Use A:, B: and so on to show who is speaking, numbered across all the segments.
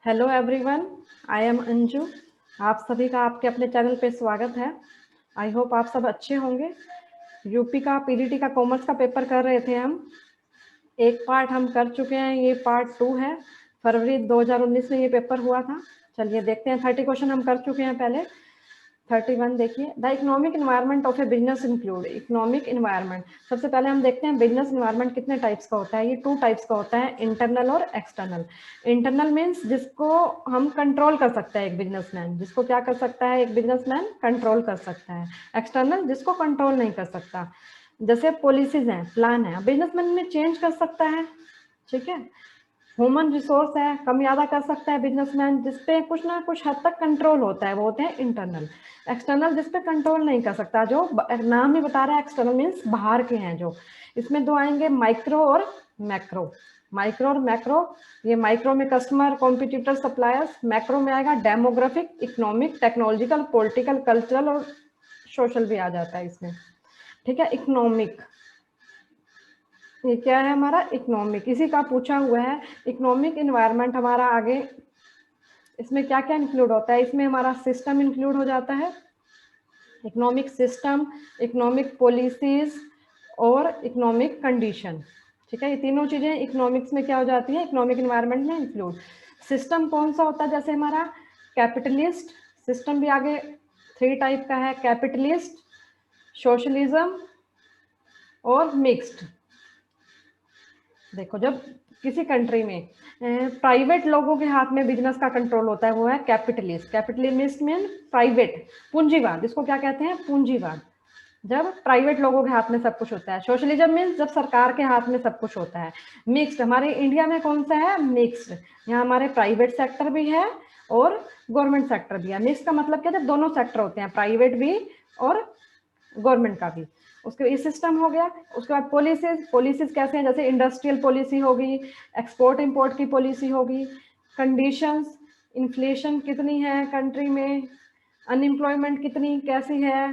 A: Hello everyone, I am Anju. आप सभी का आपके अपने चैनल पे स्वागत है। आई होप आप सब अच्छे होंगे। यूपी का पीडीटी का कॉमर्स का पेपर कर रहे थे हम। एक पार्ट हम कर चुके हैं, ये पार्ट 2 है। फरवरी 2019 में ये पेपर हुआ था। चलिए देखते हैं, 30 क्वेश्चन हम कर चुके हैं पहले। 31 देखिए, the economic environment of A business include. Economic environment, सबसे पहले हम देखते हैं बिजनेस इन्वायरमेंट कितने टाइप्स का होता है। ये 2 टाइप्स का होता है, इंटरनल और एक्सटर्नल। इंटरनल मीन्स जिसको हम कंट्रोल कर सकते हैं एक बिजनेसमैन, जिसको क्या कर सकता है एक बिजनेसमैन कंट्रोल कर सकता है। एक्सटर्नल जिसको कंट्रोल नहीं कर सकता, जैसे पॉलिसीज हैं, प्लान है, बिजनेसमैन में चेंज कर सकता है। ठीक है। ह्यूमन रिसोर्स है, कम ज्यादा कर सकता है बिजनेसमैन, जिसपे कुछ ना कुछ हद तक कंट्रोल होता है, वो होते हैं इंटरनल। एक्सटर्नल जिसपे कंट्रोल नहीं कर सकता, जो नाम ही बता रहा है एक्सटर्नल मीन्स बाहर के हैं जो। इसमें 2 आएंगे, माइक्रो और मैक्रो। माइक्रो और मैक्रो, ये माइक्रो में कस्टमर, कॉम्पिटिटर, सप्लायर्स। मैक्रो में आएगा demographic, economic, technological, political, cultural और सोशल भी आ जाता है इसमें। ठीक है। इकोनॉमिक, ये क्या है हमारा इकोनॉमिक, इसी का पूछा हुआ है। इकोनॉमिक इन्वायरमेंट हमारा आगे, इसमें क्या क्या इंक्लूड होता है, इसमें हमारा सिस्टम इंक्लूड हो जाता है, इकोनॉमिक सिस्टम, इकोनॉमिक पॉलिसीज और इकोनॉमिक कंडीशन। ठीक है, ये तीनों चीजें इकोनॉमिक्स में क्या हो जाती है, इकोनॉमिक इन्वायरमेंट में इंक्लूड। सिस्टम कौन सा होता है, जैसे हमारा कैपिटलिस्ट सिस्टम भी आगे 3 टाइप का है, कैपिटलिस्ट, सोशलिज्म और मिक्स्ड। देखो, जब किसी कंट्री में प्राइवेट लोगों के हाथ में बिजनेस का कंट्रोल होता है, वो है कैपिटलिस्ट। कैपिटलिस्ट मीन प्राइवेट, पूंजीवाद, इसको क्या कहते हैं, पूंजीवाद। जब प्राइवेट लोगों के हाथ में सब कुछ होता है। सोशलिज्म मीन्स जब सरकार के हाथ में सब कुछ होता है। मिक्स्ड, हमारे इंडिया में कौन सा है, मिक्स्ड। यहाँ हमारे प्राइवेट सेक्टर भी है और गवर्नमेंट सेक्टर भी है। मिक्स का मतलब क्या है, जब दोनों सेक्टर होते हैं, प्राइवेट भी और गवर्नमेंट का भी। उसके ये सिस्टम हो गया। उसके बाद पॉलिसीज, पॉलिसीज कैसे हैं, जैसे इंडस्ट्रियल पॉलिसी होगी, एक्सपोर्ट इंपोर्ट की पॉलिसी होगी। कंडीशंस, इन्फ्लेशन कितनी है कंट्री में, अनएम्प्लॉयमेंट कितनी कैसी है,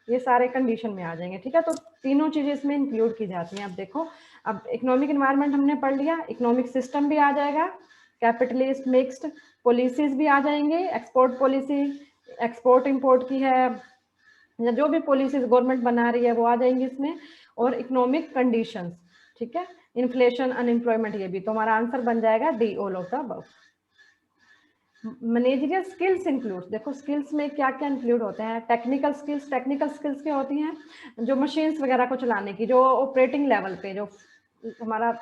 A: ये सारे कंडीशन में आ जाएंगे। ठीक है, तो तीनों चीजें इसमें इंक्लूड की जाती हैं। अब देखो, अब इकोनॉमिक एनवायरनमेंट हमने पढ़ लिया, इकोनॉमिक सिस्टम भी आ जाएगा, कैपिटलिस्ट, मिक्स्ड, पॉलिसीज भी आ जाएंगे, एक्सपोर्ट पॉलिसी, एक्सपोर्ट इंपोर्ट की है, या जो भी पॉलिसीज गवर्नमेंट बना रही है वो आ जाएंगी इसमें, और इकोनॉमिक कंडीशंस। ठीक है, इन्फ्लेशन, अनएम्प्लॉयमेंट, ये भी। तो हमारा आंसर बन जाएगा D, all of the above. Managerial skills include, देखो स्किल्स में क्या क्या इंक्लूड होते हैं। टेक्निकल स्किल्स, टेक्निकल स्किल्स क्या होती हैं, जो मशीन्स वगैरह को चलाने की, जो ऑपरेटिंग लेवल पे, जो हमारा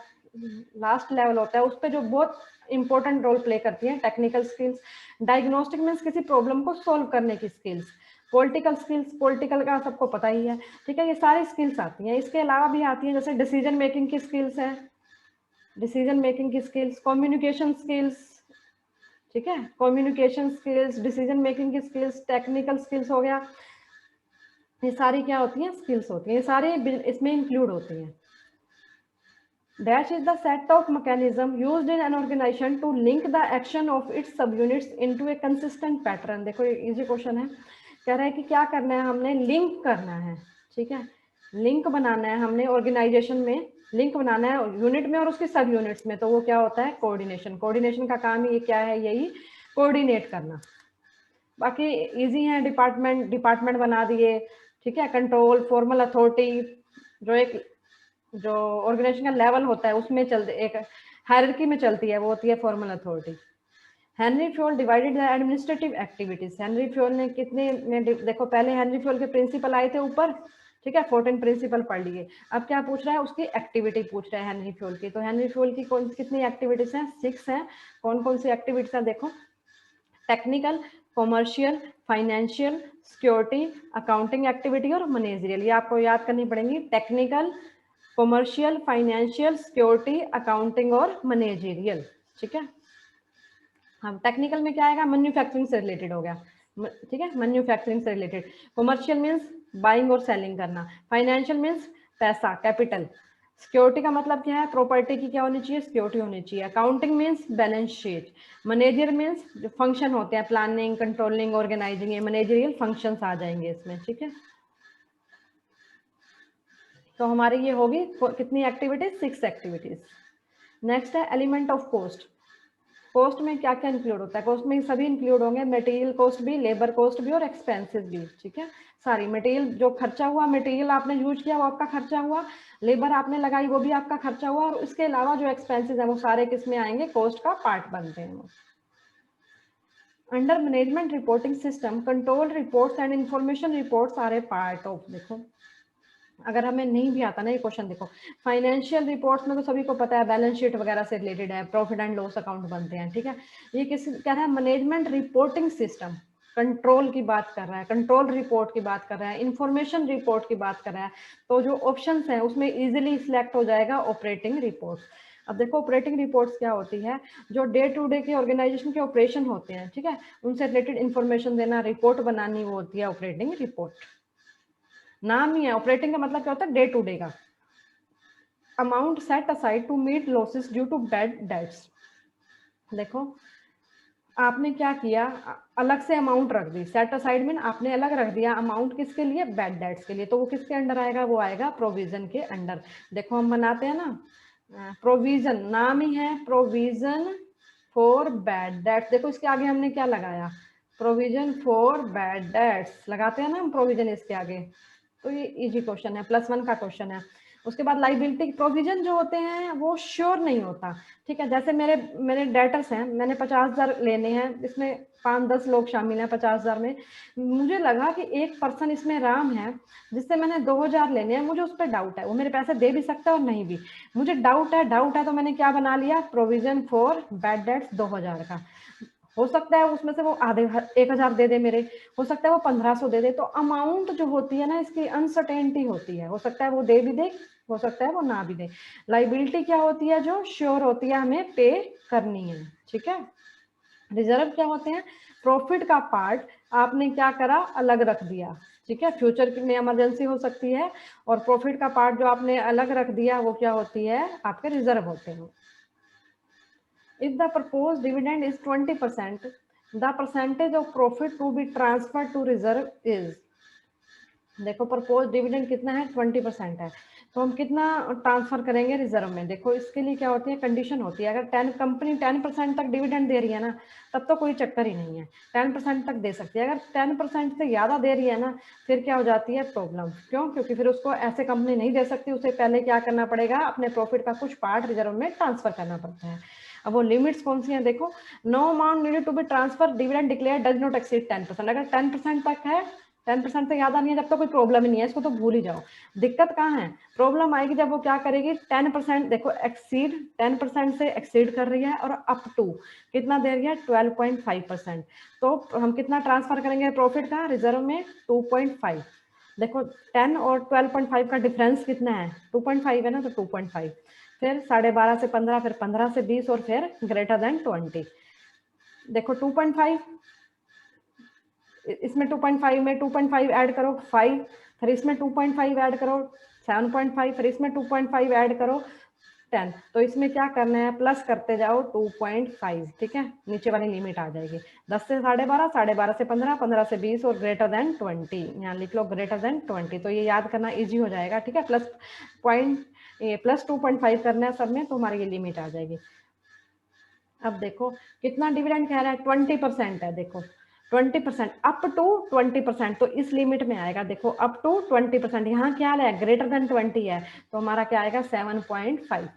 A: लास्ट लेवल होता है, उस पर जो बहुत इंपॉर्टेंट रोल प्ले करती है टेक्निकल स्किल्स। डायग्नोस्टिक मीन्स किसी प्रॉब्लम को सोल्व करने की स्किल्स। पॉलिटिकल स्किल्स, पॉलिटिकल का सबको पता ही है। ठीक है, ये सारी स्किल्स आती हैं। इसके अलावा भी आती हैं, जैसे डिसीजन मेकिंग की स्किल्स है, डिसीजन मेकिंग की स्किल्स, कम्युनिकेशन स्किल्स। ठीक है, कम्युनिकेशन स्किल्स, डिसीजन मेकिंग की स्किल्स, टेक्निकल स्किल्स हो गया। ये सारी क्या होती हैं, स्किल्स होती हैं, ये सारी इसमें इंक्लूड होती हैं। Dash is the set of mechanism used in an organization to link the action of its subunits into a consistent pattern। देखो ये इजी क्वेश्चन है, कह रहा है कि क्या करना है, हमने लिंक करना है। ठीक है, लिंक बनाना है हमने ऑर्गेनाइजेशन में, लिंक बनाना है यूनिट में और उसके सब यूनिट्स में। तो वो क्या होता है, कोऑर्डिनेशन। कोऑर्डिनेशन का काम ही क्या है, यही कोऑर्डिनेट करना। बाकी इजी है, डिपार्टमेंट, डिपार्टमेंट बना दिए। ठीक है, कंट्रोल, फॉर्मल अथॉरिटी, जो एक जो ऑर्गेनाइजेशन का लेवल होता है उसमें चलते, एक हायरार्की में चलती है, वो होती है formal authority. Henry Fayol divided the administrative activities. Henry Fayol ने कितने में, देखो पहले हेनरी फ्योल के प्रिंसिपल आए थे ऊपर। ठीक है, 14 प्रिंसिपल पढ़ लिए। अब क्या पूछ रहा है, उसकी एक्टिविटी पूछ रहा है हेनरी फ्योल की। तो हेनरी फ्योल की कौन कितनी एक्टिविटीज हैं, 6 हैं। कौन कौन सी एक्टिविटीज है देखो, technical, commercial, financial, security, accounting activity और मैनेजरियल। ये आपको याद करनी पड़ेंगी, technical, commercial, financial, security, accounting और मैनेजरियल। ठीक है, हम टेक्निकल में क्या आएगा, मैन्युफैक्चरिंग से रिलेटेड हो गया। ठीक है, मैन्युफैक्चरिंग से रिलेटेड। कॉमर्शियल मीन्स बाइंग और सेलिंग करना। फाइनेंशियल मीन्स पैसा, कैपिटल। सिक्योरिटी का मतलब क्या है, प्रॉपर्टी की क्या होनी चाहिए, सिक्योरिटी होनी चाहिए। Accounting means balance sheet. Manager means जो फंक्शन होते हैं, प्लानिंग, कंट्रोलिंग, ऑर्गेनाइजिंग, ये मैनेजरियल फंक्शंस आ जाएंगे इसमें। ठीक है, तो हमारी ये होगी कितनी एक्टिविटीज, 6 एक्टिविटीज। नेक्स्ट है एलिमेंट ऑफ कॉस्ट। कॉस्ट में क्या क्या इंक्लूड होता है? कॉस्ट में सभी इंक्लूड होंगे, मटेरियल कॉस्ट भी, लेबर कॉस्ट भी और एक्सपेंसेस भी, ठीक है। सारी मटेरियल जो खर्चा हुआ, मटेरियल आपने यूज किया वो आपका खर्चा हुआ, लेबर आपने लगाई वो भी आपका खर्चा हुआ, और इसके अलावा जो एक्सपेंसेस है वो सारे किस में आएंगे? कॉस्ट का पार्ट बनते हैं वो। Under management reporting system, control reports and information reports are a part of. देखो अगर हमें नहीं भी आता ना ये क्वेश्चन, देखो फाइनेंशियल रिपोर्ट्स में तो सभी को पता है बैलेंस शीट वगैरह से रिलेटेड है, प्रॉफिट एंड लॉस अकाउंट बनते हैं, ठीक है। ये किस कह रहा है? मैनेजमेंट रिपोर्टिंग सिस्टम, कंट्रोल की बात कर रहा है, कंट्रोल रिपोर्ट की बात कर रहा है, इंफॉर्मेशन रिपोर्ट की बात कर रहा है। तो जो ऑप्शन है उसमें इजिली सिलेक्ट हो जाएगा ऑपरेटिंग रिपोर्ट। अब देखो ऑपरेटिंग रिपोर्ट्स क्या होती है? जो डे टू डे के ऑर्गेनाइजेशन के ऑपरेशन होते हैं, ठीक है, उनसे रिलेटेड इंफॉर्मेशन देना, रिपोर्ट बनानी, वो होती है ऑपरेटिंग रिपोर्ट। नाम ही है, ऑपरेटिंग का मतलब क्या होता है? डे टू डे का। Amount set aside to meet losses due to bad debts. देखो आपने क्या किया, अलग से अमाउंट रख दी, सेट असाइड में आपने अलग रख दिया अमाउंट, किसके लिए? बैड डेट्स के लिए। तो वो किसके अंडर आएगा? वो आएगा प्रोविजन के अंडर। देखो हम बनाते हैं ना प्रोविजन, नाम ही है प्रोविजन फॉर बैड डेट्स। देखो इसके आगे हमने क्या लगाया? प्रोविजन फॉर बैड डेट्स लगाते हैं ना हम प्रोविजन इसके आगे। तो ये इजी क्वेश्चन है, +1 का क्वेश्चन है। उसके बाद लाइबिलिटी प्रोविजन जो होते हैं वो श्योर नहीं होता, ठीक है। जैसे मेरे मेरे डेटर्स हैं, मैंने 50,000 लेने हैं, इसमें 5-10 लोग शामिल हैं 50,000 में। मुझे लगा कि एक पर्सन इसमें राम है जिससे मैंने 2,000 लेने हैं, मुझे उस पर डाउट है, वो मेरे पैसे दे भी सकता है और नहीं भी। मुझे डाउट है तो मैंने क्या बना लिया? प्रोविजन फॉर बैड डेट्स 2,000 का। हो सकता है उसमें से वो आधे 1,000 दे दे मेरे, हो सकता है वो 1,500 दे दे। तो अमाउंट जो होती है ना इसकी अनसर्टेनिटी होती है, हो सकता है वो दे भी दे, हो सकता है वो ना भी दे। लाइबिलिटी क्या होती है? जो श्योर होती है हमें पे करनी है, ठीक है। रिजर्व क्या होते हैं? प्रॉफिट का पार्ट आपने क्या करा? अलग रख दिया, ठीक है। फ्यूचर में इमरजेंसी हो सकती है, और प्रॉफिट का पार्ट जो आपने अलग रख दिया वो क्या होती है? आपके रिजर्व होते हैं। If the proposed dividend is 20%, the percentage of profit to be transferred to reserve is। देखो प्रपोज डिविडेंड कितना है? 20% है, तो हम कितना ट्रांसफर करेंगे रिजर्व में? देखो इसके लिए क्या होती है? कंडीशन होती है, अगर कंपनी 10% तक डिविडेंड दे रही है ना, तब तो कोई चक्कर ही नहीं है, 10% तक दे सकती है। अगर 10% से ज्यादा दे रही है ना, फिर क्या हो जाती है? प्रॉब्लम। क्यों? क्योंकि फिर उसको ऐसे कंपनी नहीं दे सकती, उसे पहले क्या करना पड़ेगा? अपने प्रॉफिट का कुछ पार्ट रिजर्व में ट्रांसफर करना पड़ता है। अब वो लिमिट्स कौन सी हैं? देखो no amount needed to be transfer dividend declare does not exceed 10%। अगर 10% तक है, 10% से ज्यादा नहीं है, जब तो कोई प्रॉब्लम ही नहीं है, इसको तो भूल ही जाओ। दिक्कत कहाँ है? प्रॉब्लम आएगी जब वो क्या करेगी? 10%, देखो एक्सीड 10% से एक्सीड कर रही है, और अप टू कितना दे रही है? 12.5%। तो हम कितना ट्रांसफर करेंगे प्रॉफिट का रिजर्व में? 2.5। देखो 10 और 12.5 का डिफरेंस कितना है? 2.5 है ना, तो 2.5, फिर 12.5 से 15, फिर 15 से 20, और फिर ग्रेटर देन 20। देखो 2.5, इसमें 2.5 में 2.5 ऐड करो 5, फिर इसमें 2.5 ऐड करो 7.5, फिर इसमें 2.5 ऐड करो 10। तो इसमें क्या करना है? प्लस करते जाओ 2.5, ठीक है। नीचे वाली लिमिट आ जाएगी 10 से 12.5, 12.5 से 15, 15 से 20, और ग्रेटर देन 20। यहाँ लिख लो ग्रेटर देन 20, तो ये याद करना इजी हो जाएगा, ठीक है। प्लस 2.5 करना है सब में, तो हमारी ये लिमिट आ जाएगी। अब देखो कितना डिविडेंड कह रहा है? 20% है। देखो 20% अप टू 20%, तो इस लिमिट में आएगा। देखो अप टू 20%, यहाँ क्या है? ग्रेटर देन 20 है, तो हमारा क्या आएगा? 7.5।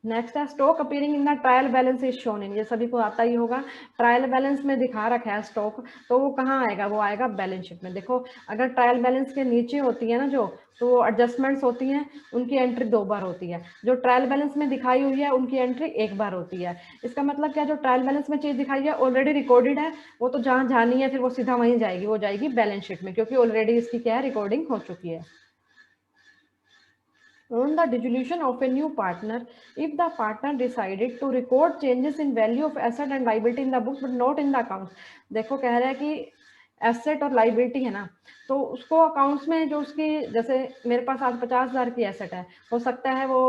A: नेक्स्ट है stock appearing in the trial balance is shown in. ये सभी को आता ही होगा, ट्रायल बैलेंस में दिखा रखा है स्टॉक, तो वो कहाँ आएगा? वो आएगा बैलेंस शीट में। देखो अगर ट्रायल बैलेंस के नीचे होती है ना जो, तो वो एडजस्टमेंट्स होती हैं, उनकी एंट्री 2 बार होती है। जो ट्रायल बैलेंस में दिखाई हुई है उनकी एंट्री 1 बार होती है। इसका मतलब क्या? जो ट्रायल बैलेंस में चीज दिखाई है ऑलरेडी रिकॉर्डेड है, वो तो जहाँ जानी है फिर वो सीधा वहीं जाएगी, वो जाएगी बैलेंस शीट में, क्योंकि ऑलरेडी इसकी क्या है? रिकॉर्डिंग हो चुकी है। On the dissolution of a new partner, if the partner decided to record changes in value of asset and liability in the books but not in the accounts। देखो कह रहा है कि एसेट और लाइबिलिटी है ना, तो उसको अकाउंट्स में जो उसकी, जैसे मेरे पास आज 50,000 की एसेट है, हो सकता है वो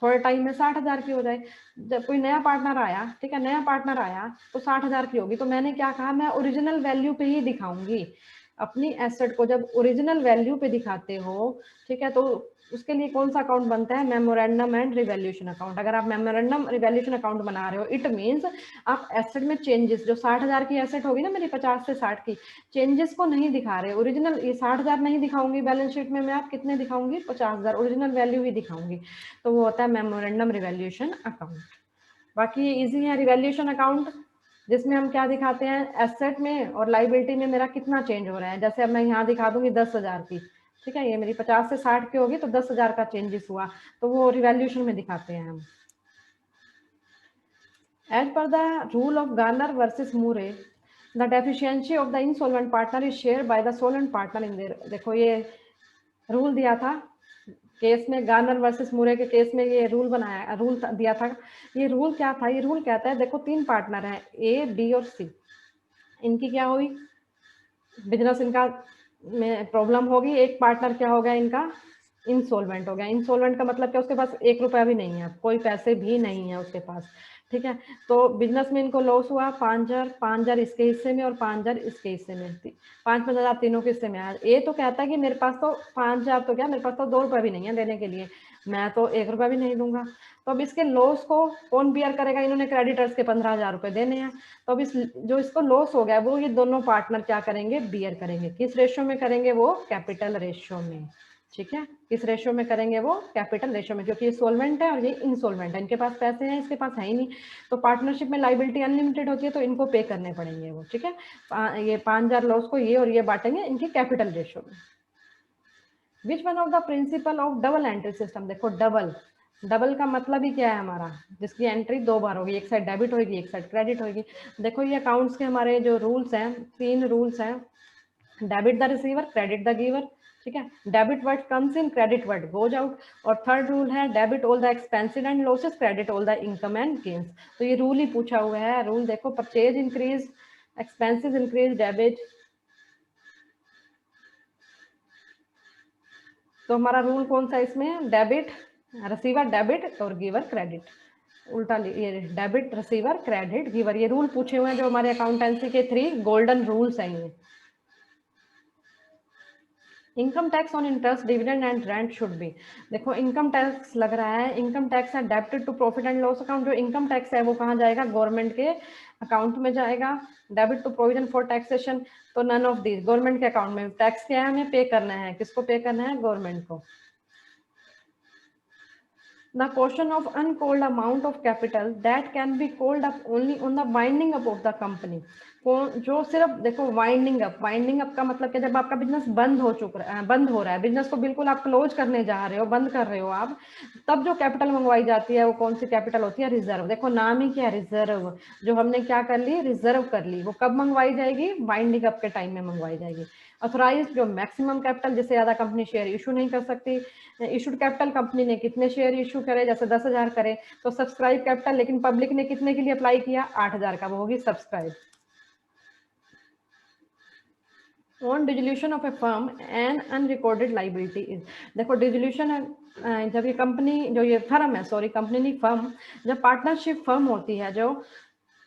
A: थोड़े टाइम में 60,000 की हो जाए। जब कोई नया पार्टनर आया, ठीक है, नया पार्टनर आया तो 60,000 की होगी, तो मैंने क्या कहा? मैं ओरिजिनल वैल्यू पे ही दिखाऊंगी। अपनी एसेट को जब ओरिजिनल वैल्यू पे दिखाते हो, ठीक है, तो उसके लिए कौन सा अकाउंट बनता है? Memorandum and revaluation account. अगर आप मेमोरेंडम रिवैल्यूएशन अकाउंट बना रहे हो, इट मींस आप एसेट में चेंजेस, जो 60,000 की एसेट होगी ना मेरी 50 से 60 की, चेंजेस को नहीं दिखा रहे। ओरिजिनल ये 60,000 नहीं दिखाऊंगी बैलेंस शीट में, मैं आप कितने दिखाऊंगी? 50,000, ओरिजिनल वैल्यू ही दिखाऊंगी। तो वो होता है मेमोरेंडम रिवैल्यूएशन अकाउंट। बाकी ये इजी है रिवैल्यूएशन अकाउंट, जिसमें हम क्या दिखाते हैं? एसेट में और लाइबिलिटी में मेरा कितना चेंज हो रहा है। जैसे अब मैं यहाँ दिखा दूंगी 10,000 की, ठीक है, ये मेरी 50 से 60 की होगी, तो 10,000 का चेंजेस हुआ, तो वो रिवैल्यूएशन में दिखाते हैं हम। As per the rule of Garner versus Murray, the deficiency of the insolvent partner is share by the solvent partner in their. देखो ये रूल दिया था केस में, गार्नर वर्सेस मूरे के केस में ये रूल बनाया, रूल दिया था। ये रूल क्या था? ये रूल कहता है, देखो 3 पार्टनर हैं, ए, बी और सी। इनकी क्या हुई? बिजनेस इनका में प्रॉब्लम होगी। एक पार्टनर क्या हो गया इनका? इंसॉल्वेंट हो गया। इंसॉल्वेंट का मतलब क्या? उसके पास 1 रुपया भी नहीं है, कोई पैसे भी नहीं है उसके पास, ठीक है। तो बिजनेस में इनको लॉस हुआ 5,000, 5,000 इसके हिस्से में और 5,000 इसके हिस्से में, 5,000 तीनों के हिस्से में आया। ये तो कहता है कि मेरे पास तो 5,000 तो क्या, मेरे पास तो 2 रुपये भी नहीं है देने के लिए, मैं तो 1 रुपया भी नहीं दूंगा। तो अब इसके लॉस को कौन बियर करेगा? इन्होंने क्रेडिटर्स के 15,000 रुपए देने हैं, तो अब इस जो इसको लॉस हो गया वो ये दोनों पार्टनर क्या करेंगे? बियर करेंगे। किस रेशियो में करेंगे? वो कैपिटल रेशियो में, ठीक है। किस रेशियो में करेंगे? वो कैपिटल रेशियो में, क्योंकि ये सोलवेंट है और ये इनसोलवेंट है, इनके पास पैसे हैं, इसके पास है ही नहीं। तो पार्टनरशिप में लाइबिलिटी अनलिमिटेड होती है, तो इनको पे करने पड़ेंगे वो, ठीक है। ये 5,000 लॉस को ये और ये बांटेंगे इनकी कैपिटल रेशियो में। Which one of the principle of double entry system? देखो डबल, डबल का मतलब ही क्या है हमारा? जिसकी एंट्री 2 बार होगी, एक साइड डेबिट होगी, एक साइड क्रेडिट होगी। देखो ये अकाउंट्स के हमारे जो रूल्स हैं, 3 रूल्स हैं। Debit the receiver, credit the giver, ठीक है। Debit word comes in, credit word goes out. और थर्ड रूल है debit all the expenses and losses, credit all the income and gains. तो ये रूल ही पूछा हुआ है। रूल देखो, purchase increase, expenses increase, debit. तो हमारा रूल कौन सा इसमें? डेबिट, रिसीवर डेबिट और गिवर क्रेडिट। उल्टा ये डेबिट, रिसीवर, क्रेडिट, गिवर, ये रूल पूछे हुए हैं जो हमारे अकाउंटेंसी के 3 गोल्डन रूल्स हैं ये। Income tax on interest, dividend and rent should be. देखो इनकम टैक्स लग रहा है, इनकम टैक्स है debited to profit and loss account. जो इनकम टैक्स है वो कहाँ जाएगा? गवर्नमेंट के अकाउंट में जाएगा। Debit to provision for taxation, तो नन ऑफ दिस, गवर्नमेंट के अकाउंट में टैक्स क्या है? हमें पे करना है, किसको पे करना है? गवर्नमेंट को। The question of uncalled amount of capital that can be called up only on the winding up of the company। जो सिर्फ देखो वाइंडिंग अप, वाइंडिंग अप का मतलब क्या? जब आपका बिजनेस बंद हो चुका है, बंद हो रहा है, बिजनेस को बिल्कुल आप क्लोज करने जा रहे हो, बंद कर रहे हो आप, तब जो कैपिटल मंगवाई जाती है वो कौन सी कैपिटल होती है? रिजर्व। देखो नाम ही क्या है? रिजर्व। जो हमने क्या कर ली? रिजर्व कर ली। वो कब मंगवाई जाएगी? वाइंडिंग अप के टाइम में मंगवाई जाएगी। ऑथोराइज, जो मैक्सिमम कैपिटल, जिससे ज्यादा कंपनी शेयर इशू नहीं कर सकती। इशूड कैपिटल, कंपनी ने कितने शेयर इशू करे, जैसे 10,000 करे। तो सब्सक्राइब कैपिटल, लेकिन पब्लिक ने कितने के लिए अप्लाई किया? 8,000 का, वो होगी subscribe. On dissolution of A firm and unrecorded liability is. देखो डिजोल्यूशन है, जब ये कंपनी, जो ये फर्म है, सॉरी कंपनी नहीं फर्म, जब पार्टनरशिप फर्म होती है, जो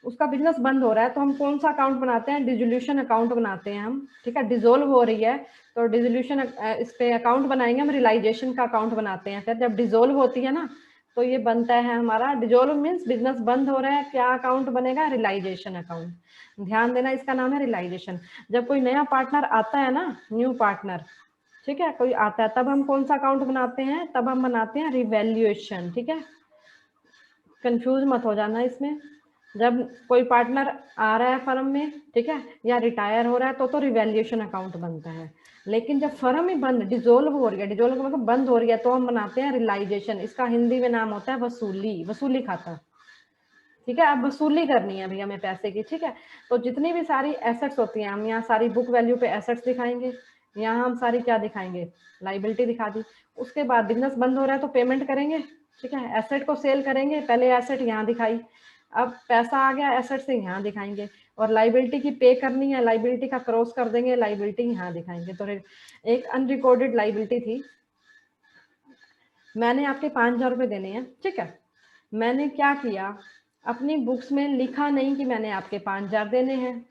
A: उसका बिजनेस बंद हो रहा है, तो हम कौन सा अकाउंट बनाते हैं? डिजोल्यूशन अकाउंट बनाते हैं हम, ठीक है। डिजोल्व हो रही है तो डिजोल्यूशन, इस पे अकाउंट बनाएंगे हम, रियलाइजेशन का अकाउंट बनाते हैं। फिर जब डिजोल्व होती है ना, तो ये बनता है हमारा, डिजोल्व मीन्स बिजनेस बंद हो रहा है, क्या अकाउंट बनेगा? Realisation account. ध्यान देना, इसका नाम है रियलाइजेशन। जब कोई नया पार्टनर आता है ना, न्यू पार्टनर, ठीक है, कोई आता है, तब हम कौन सा अकाउंट बनाते हैं? तब हम बनाते हैं रिवैल्यूएशन, ठीक है। कंफ्यूज मत हो जाना इसमें। जब कोई पार्टनर आ रहा है फर्म में, ठीक है, या रिटायर हो रहा है, तो रिवैल्यूएशन अकाउंट बनता है। लेकिन जब फर्म ही बंद, डिजोल्व हो रही है, डिजोल्व का मतलब बंद हो रही है, तो हम बनाते हैं रियलाइजेशन। इसका हिंदी में नाम होता है वसूली, वसूली खाता, ठीक है। अब वसूली करनी है भैया हमें पैसे की, ठीक है। तो जितनी भी सारी एसेट्स होती हैं, हम यहाँ सारी बुक वैल्यू पे एसेट्स दिखाएंगे, यहाँ हम सारी क्या दिखाएंगे? लाइबिलिटी दिखा दी। उसके बाद बिजनेस बंद हो रहा है तो पेमेंट करेंगे, ठीक है। एसेट को सेल करेंगे, पहले एसेट यहाँ दिखाई, अब पैसा आ गया एसेट से, यहाँ दिखाएंगे। और लाइबिलिटी की पे करनी है, लाइबिलिटी का क्रॉस कर देंगे, लाइबिलिटी यहाँ दिखाएंगे। तो एक अनरिकॉर्डेड लाइबिलिटी थी, मैंने आपके 5,000 रुपये देने हैं, ठीक है। मैंने क्या किया? अपनी बुक्स में लिखा नहीं कि मैंने आपके 5,000 देने हैं,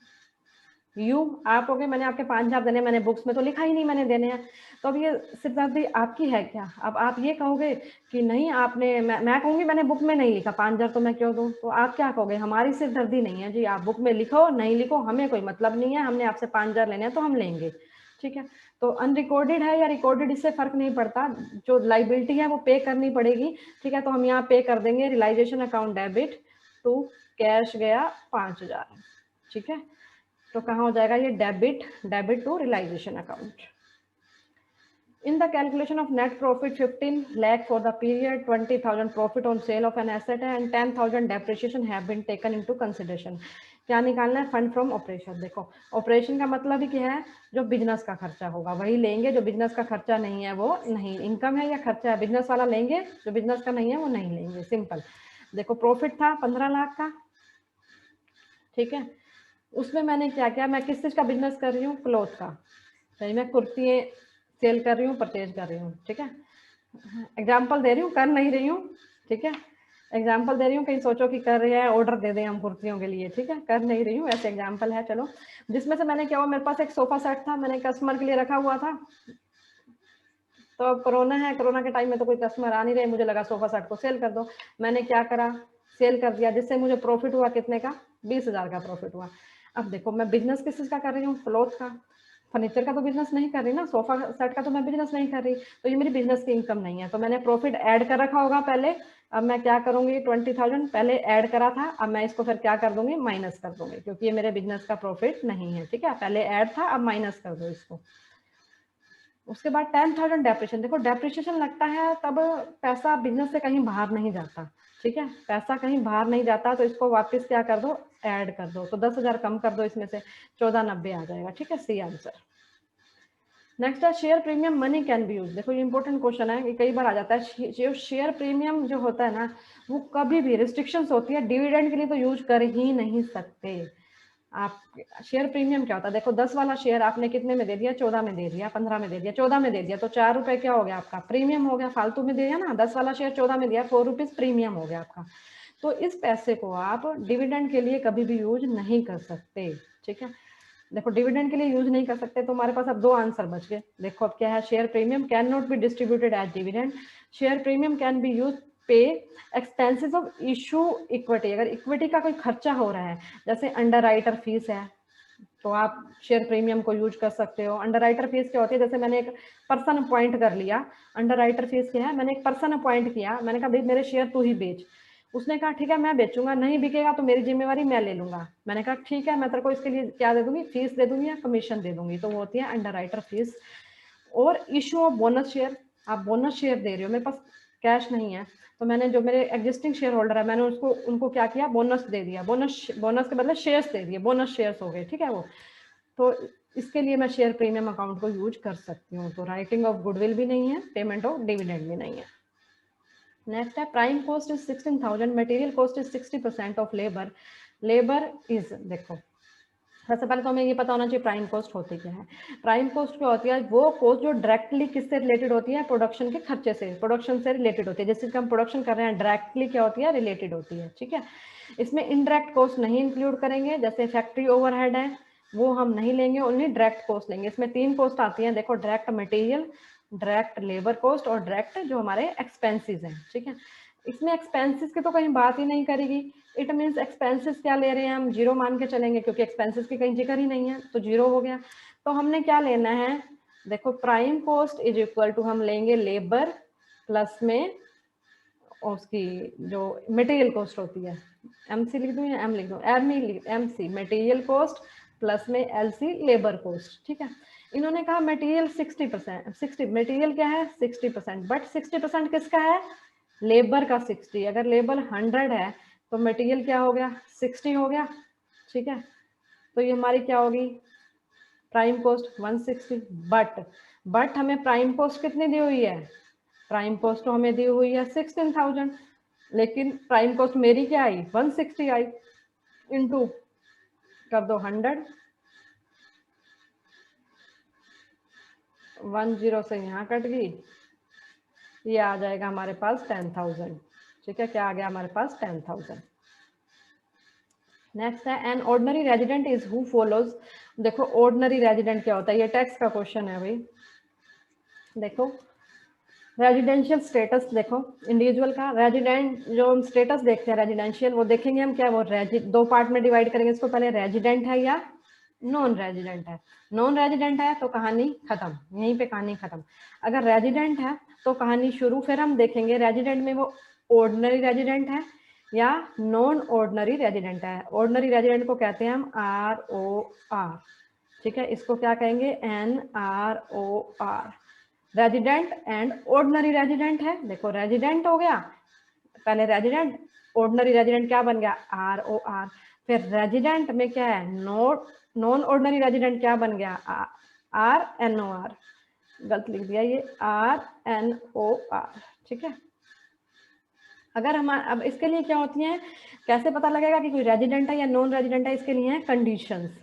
A: यू आप हो गए, मैंने आपके 5,000 देने, मैंने बुक्स में तो लिखा ही नहीं मैंने देने हैं, तो अब ये सिरदर्दी आपकी है क्या? अब आप ये कहोगे कि नहीं आपने, मैं कहूँगी मैंने बुक में नहीं लिखा, 5,000 तो मैं क्यों दूँ? तो आप क्या कहोगे? हमारी सिरदर्दी नहीं है जी, आप बुक में लिखो नहीं लिखो हमें कोई मतलब नहीं है, हमने आपसे 5,000 लेने हैं तो हम लेंगे, ठीक है। तो अनरिकॉर्डेड है या रिकॉर्डेड इससे फर्क नहीं पड़ता, जो लाइबिलिटी है वो पे करनी पड़ेगी, ठीक है। तो हम यहाँ पे कर देंगे realisation account debit to cash गया 5,000, ठीक है। तो कहाँ हो जाएगा ये debit to realisation account. In the calculation of net profit 15 lakh for the period, 20,000 profit on sale of an asset and 10,000 depreciation have been taken into consideration. क्या निकालना है? Fund from operation. देखो ऑपरेशन का मतलब ही क्या है? जो business का खर्चा होगा वही लेंगे, जो बिजनेस का खर्चा नहीं है वो नहीं। इनकम है या खर्चा है, बिजनेस वाला लेंगे, जो बिजनेस का नहीं है वो नहीं लेंगे, सिंपल। देखो प्रॉफिट था 15 लाख का, ठीक है। उसमें मैंने क्या किया, मैं किस चीज का बिजनेस कर रही हूँ? क्लॉथ का, सही, मैं कुर्ती सेल कर रही हूँ, परचेज कर रही हूँ, ठीक है। एग्जाम्पल दे रही हूँ, कर नहीं रही हूँ, ठीक है। एग्जाम्पल दे रही हूँ, कहीं सोचो कि कर रही है, ऑर्डर दे दें हम कुर्तियों के लिए, ठीक है। कर नहीं रही हूँ, ऐसे एग्जाम्पल है, चलो। जिसमें से मैंने क्या हुआ, मेरे पास एक सोफा सेट था, मैंने कस्टमर के लिए रखा हुआ था। तो अब कोरोना है, कोरोना के टाइम में तो कोई कस्टमर आ नहीं रहे, मुझे लगा सोफा सेट को सेल कर दो। मैंने क्या करा, सेल कर दिया, जिससे मुझे प्रॉफिट हुआ कितने का? 20,000 का प्रॉफिट हुआ। अब देखो मैं बिजनेस किस चीज का कर रही हूँ? क्लॉथ का। फर्नीचर का तो बिजनेस नहीं कर रही ना, सोफा सेट का तो मैं बिजनेस नहीं कर रही, तो ये मेरी बिजनेस की इनकम नहीं है। तो मैंने प्रॉफिट ऐड कर रखा होगा पहले। अब मैं क्या करूंगी, 20,000 पहले ऐड करा था, अब मैं इसको फिर क्या कर दूंगी? माइनस कर दूंगी, क्योंकि ये मेरे बिजनेस का प्रॉफिट नहीं है, ठीक है। पहले ऐड था, अब माइनस कर दो इसको। उसके बाद 10,000 डेप्रिशिएशन। देखो डेप्रिशिएशन लगता है तब पैसा बिजनेस से कहीं बाहर नहीं जाता, ठीक है। पैसा कहीं बाहर नहीं जाता, तो इसको वापस क्या कर दो? ऐड कर दो। तो 10,000 कम कर दो इसमें से, 1490 आ जाएगा, ठीक है। C answer. नेक्स्ट है share premium money can be use. देखो ये इंपॉर्टेंट क्वेश्चन है, कि कई बार आ जाता है। जो शेयर प्रीमियम जो होता है ना, वो कभी भी रिस्ट्रिक्शंस होती है, डिविडेंड के लिए तो यूज कर ही नहीं सकते आप। शेयर प्रीमियम क्या होता है? देखो 10 वाला शेयर आपने कितने में दे दिया? 14 में दे दिया, 15 में दे दिया, 14 में दे दिया, तो 4 रुपए क्या हो गया आपका? प्रीमियम हो गया, फालतू में दिया ना। 10 वाला शेयर 14 में दिया, 4 रुपीज प्रीमियम हो गया आपका। तो इस पैसे को आप डिविडेंड के लिए कभी भी यूज नहीं कर सकते, ठीक है। देखो डिविडेंड के लिए यूज नहीं कर सकते, तो हमारे पास अब 2 आंसर बच गए। देखो अब क्या है, share premium can not be distributed as dividend, share premium can be use पे एक्सपेंसेस ऑफ इशू इक्विटी। अगर इक्विटी का कोई खर्चा हो रहा है, जैसे अंडर राइटर फीस है, तो आप शेयर प्रीमियम को यूज कर सकते हो। अंडर राइटर फीस क्या होती है? जैसे मैंने एक पर्सन अपॉइंट कर लिया, अंडर राइटर फीस क्या है? मैंने एक पर्सन अपॉइंट किया, मैंने कहा भाई मेरे शेयर तू ही बेच। उसने कहा ठीक है मैं बेचूंगा, नहीं बिकेगा तो मेरी जिम्मेवारी मैं ले लूंगा। मैंने कहा ठीक है, मैं तेरे को इसके लिए क्या दे दूंगी? फीस दे दूंगी या कमीशन दे दूंगी, तो वो होती है अंडर राइटर फीस। और इशू ऑफ बोनस शेयर, आप बोनस शेयर दे रहे हो, मेरे पास कैश नहीं है, तो मैंने जो मेरे एग्जिस्टिंग शेयर होल्डर है, मैंने उसको उनको क्या किया? बोनस दे दिया। बोनस के बदले शेयर्स दे दिए, बोनस शेयर्स हो गए, ठीक है। वो तो इसके लिए मैं शेयर प्रीमियम अकाउंट को यूज कर सकती हूँ। तो राइटिंग ऑफ गुडविल भी नहीं है, पेमेंट ऑफ डिविडेंड भी नहीं है। नेक्स्ट है prime cost is 16,000, material cost is 60% of labour. Labour is, देखो सबसे पहले तो हमें ये पता होना चाहिए प्राइम कॉस्ट होती क्या है। प्राइम कॉस्ट क्या होती है? वो कॉस्ट जो डायरेक्टली किससे रिलेटेड होती है? प्रोडक्शन के खर्चे से, प्रोडक्शन से रिलेटेड होती है। जैसे हम प्रोडक्शन कर रहे हैं, डायरेक्टली क्या होती है? रिलेटेड होती है, ठीक है। इसमें इनडायरेक्ट कॉस्ट नहीं इंक्लूड करेंगे, जैसे फैक्ट्री ओवरहेड है वो हम नहीं लेंगे, ओनली डायरेक्ट कॉस्ट लेंगे। इसमें 3 कॉस्ट आती हैं, देखो direct material, direct labour cost और डायरेक्ट जो हमारे एक्सपेंसेस हैं, ठीक है। इसमें एक्सपेंसेस की तो कहीं बात ही नहीं करेगी। इट मीन्स एक्सपेंसेस क्या ले रहे हैं हम? जीरो मान के चलेंगे, क्योंकि एक्सपेंसेस की कहीं जिक्र ही नहीं है, तो जीरो हो गया। तो हमने क्या लेना है? देखो prime cost is equal to हम लेंगे लेबर प्लस में उसकी जो मटेरियल कॉस्ट होती है, एमसी लिख दूं या एम लिख दूं? एमसी मटेरियल कॉस्ट प्लस में एलसी लेबर कॉस्ट, ठीक है। इन्होंने कहा मटेरियल 60%, 60 मटेरियल क्या है? 60%, बट 60% किसका है? लेबर का 60। अगर लेबर 100 है तो मटेरियल क्या हो गया? 60 हो गया, ठीक है। तो ये हमारी क्या होगी? Prime cost 160। बट हमें प्राइम कॉस्ट कितनी दी हुई है? प्राइम कॉस्ट तो हमें दी हुई है 16,000, लेकिन प्राइम कॉस्ट मेरी क्या आई? 160 आई। इनटू कर दो 100, 10 से यहाँ कट गई, ये आ जाएगा हमारे पास 10,000, ठीक है। क्या आ गया हमारे पास? 10,000। नेक्स्ट है an ordinary resident is who follows. देखो ऑर्डिनरी रेजिडेंट क्या होता है, ये टैक्स का क्वेश्चन है भाई। देखो रेजिडेंशियल स्टेटस, देखो इंडिविजुअल का रेजिडेंट जो हम स्टेटस देखते हैं रेजिडेंशियल, वो देखेंगे हम क्या, वो दो पार्ट में डिवाइड करेंगे इसको, पहले रेजिडेंट है या नॉन रेजिडेंट है। नॉन रेजिडेंट है तो कहानी खत्म, यहीं पे कहानी खत्म। अगर रेजिडेंट है तो कहानी शुरू। फिर हम देखेंगे रेजिडेंट में वो ऑर्डिनरी रेजिडेंट है या नॉन ऑर्डिनरी रेजिडेंट है। ऑर्डिनरी रेजिडेंट को कहते हैं हम ROR, ठीक है, इसको क्या कहेंगे, NROR। Resident and ordinary resident है। देखो रेजिडेंट हो गया, पहले रेजिडेंट, ऑर्डिनरी रेजिडेंट क्या बन गया, ROR। फिर रेजिडेंट में क्या है, नॉन ऑर्डिनरी रेजिडेंट क्या बन गया, RNOR। गलत लिख दिया ये, RNOR, ठीक है। अगर हम अब इसके लिए क्या होती हैं, कैसे पता लगेगा कि कोई रेजिडेंट है या नॉन रेजिडेंट है, इसके लिए है कंडीशंस।